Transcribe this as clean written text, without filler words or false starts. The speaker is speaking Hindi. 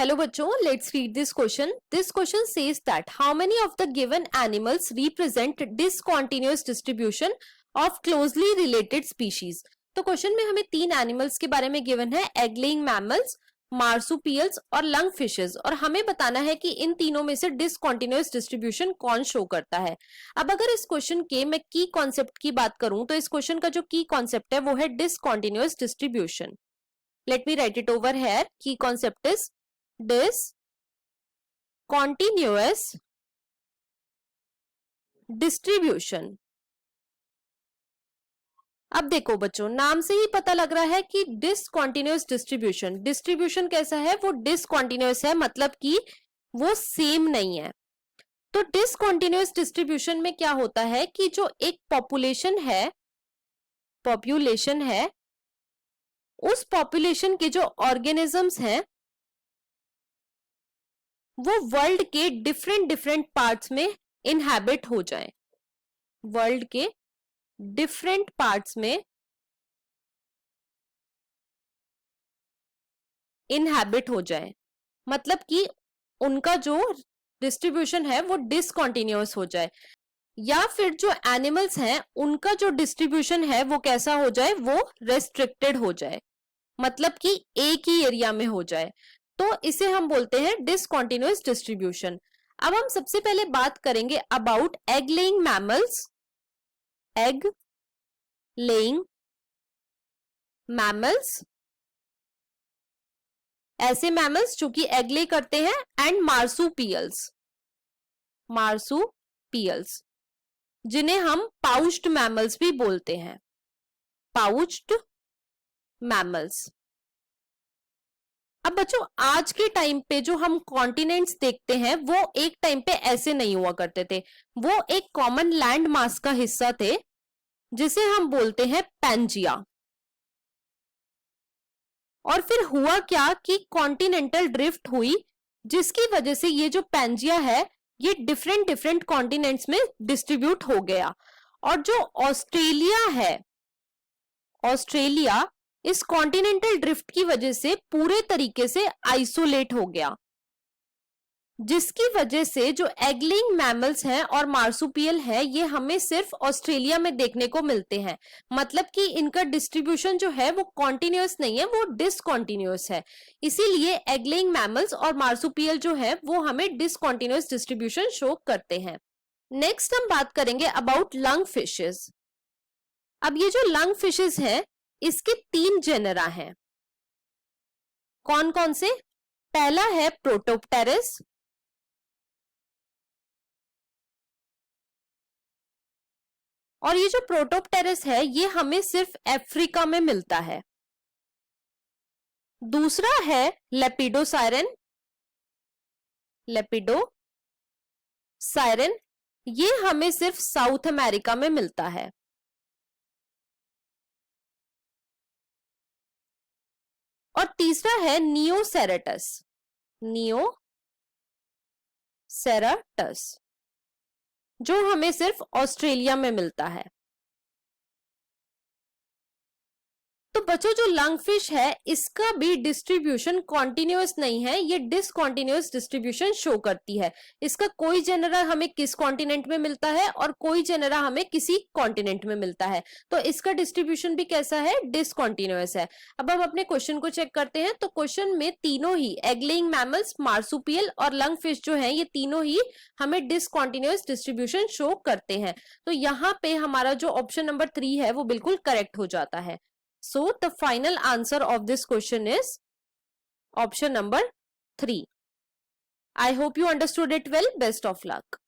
Hello बच्चों, let's read this question. This question says that how many of the given animals represent discontinuous distribution of closely related species? तो क्वेश्चन में हमें तीन एनिमल्स के बारे में गिवन है, एग लेइंग मैमल्स, मार्सुपियल्स और लंग फिशेस, और हमें बताना है कि इन तीनों में से डिसकंटिन्यूअस डिस्ट्रीब्यूशन कौन शो करता है। अब अगर इस क्वेश्चन के मैं की कॉन्सेप्ट की बात करूं तो इस क्वेश्चन का जो की कॉन्सेप्ट है वो है discontinuous distribution. Let me right it over here. की कॉन्सेप्ट इज discontinuous distribution। अब देखो बच्चों, नाम से ही पता लग रहा है कि डिसकंटिन्यूअस डिस्ट्रीब्यूशन कैसा है, वो डिसकंटिन्यूअस है, मतलब कि वो सेम नहीं है। तो डिसकंटिन्यूअस डिस्ट्रीब्यूशन में क्या होता है कि जो एक पॉपुलेशन है उस पॉपुलेशन के जो ऑर्गेनिजम्स हैं वो वर्ल्ड के डिफरेंट पार्ट्स में इनहैबिट हो जाए, वर्ल्ड के डिफरेंट पार्ट्स में इनहैबिट हो जाए, मतलब कि उनका जो डिस्ट्रीब्यूशन है वो डिसकंटिन्यूअस हो जाए, या फिर जो एनिमल्स हैं उनका जो डिस्ट्रीब्यूशन है वो कैसा हो जाए, वो रेस्ट्रिक्टेड हो जाए, मतलब कि एक ही एरिया में हो जाए। तो इसे हम बोलते हैं डिसकंटिन्यूअस डिस्ट्रीब्यूशन। अब हम सबसे पहले बात करेंगे about egg laying mammals. Egg laying mammals, ऐसे मैमल्स जो कि एग ले करते हैं, एंड मार्सुपियल्स जिन्हें हम पाउच्ड मैमल्स भी बोलते हैं, पाउच्ड मैमल्स। अब बच्चों, आज के टाइम पे जो हम कॉन्टिनेंट्स देखते हैं वो एक टाइम पे ऐसे नहीं हुआ करते थे, वो एक कॉमन लैंड मास का हिस्सा थे जिसे हम बोलते हैं पैंजिया। और फिर हुआ क्या कि कॉन्टिनेंटल ड्रिफ्ट हुई, जिसकी वजह से ये जो पैंजिया है ये डिफरेंट कॉन्टिनेंट्स में डिस्ट्रीब्यूट हो गया। और जो ऑस्ट्रेलिया इस कॉन्टिनेंटल ड्रिफ्ट की वजह से पूरे तरीके से आइसोलेट हो गया, जिसकी वजह से जो एग लेइंग मैमल्स हैं और मार्सुपियल है ये हमें सिर्फ ऑस्ट्रेलिया में देखने को मिलते हैं, मतलब कि इनका डिस्ट्रीब्यूशन जो है वो कॉन्टिन्यूअस नहीं है, वो डिसकंटिन्यूअस है। इसीलिए एग लेइंग मैमल्स और मार्सुपियल जो है वो हमें डिसकंटिन्यूअस डिस्ट्रीब्यूशन शो करते हैं। नेक्स्ट हम बात करेंगे अबाउट लंग फिशेस। अब ये जो लंग फिशेस है इसके तीन जेनरा हैं। कौन कौन से? पहला है प्रोटोप्टेरस, और ये जो प्रोटोप्टेरस है ये हमें सिर्फ अफ्रीका में मिलता है। दूसरा है लेपिडोसाइरन, ये हमें सिर्फ साउथ अमेरिका में मिलता है। और तीसरा है नियोसेरेटस, जो हमें सिर्फ ऑस्ट्रेलिया में मिलता है। तो बच्चों, जो लंग फिश है इसका भी डिस्ट्रीब्यूशन कॉन्टिन्यूअस नहीं है, ये डिसकंटिन्यूअस डिस्ट्रीब्यूशन शो करती है। इसका कोई जेनरा हमें किस कॉन्टिनेंट में मिलता है और कोई जेनरा हमें किसी कॉन्टिनेंट में मिलता है, तो इसका डिस्ट्रीब्यूशन भी कैसा है, डिसकंटिन्यूअस है। अब हम अपने क्वेश्चन को चेक करते हैं। तो क्वेश्चन में तीनों ही एग लेइंग मैमल्स, मार्सुपियल और लंग फिश जो है ये तीनों ही हमें डिसकंटिन्यूअस डिस्ट्रीब्यूशन शो करते हैं। तो यहाँ पे हमारा जो ऑप्शन नंबर 3 है वो बिल्कुल करेक्ट हो जाता है। So the final answer of this question is option number 3. I hope you understood it well. Best of luck.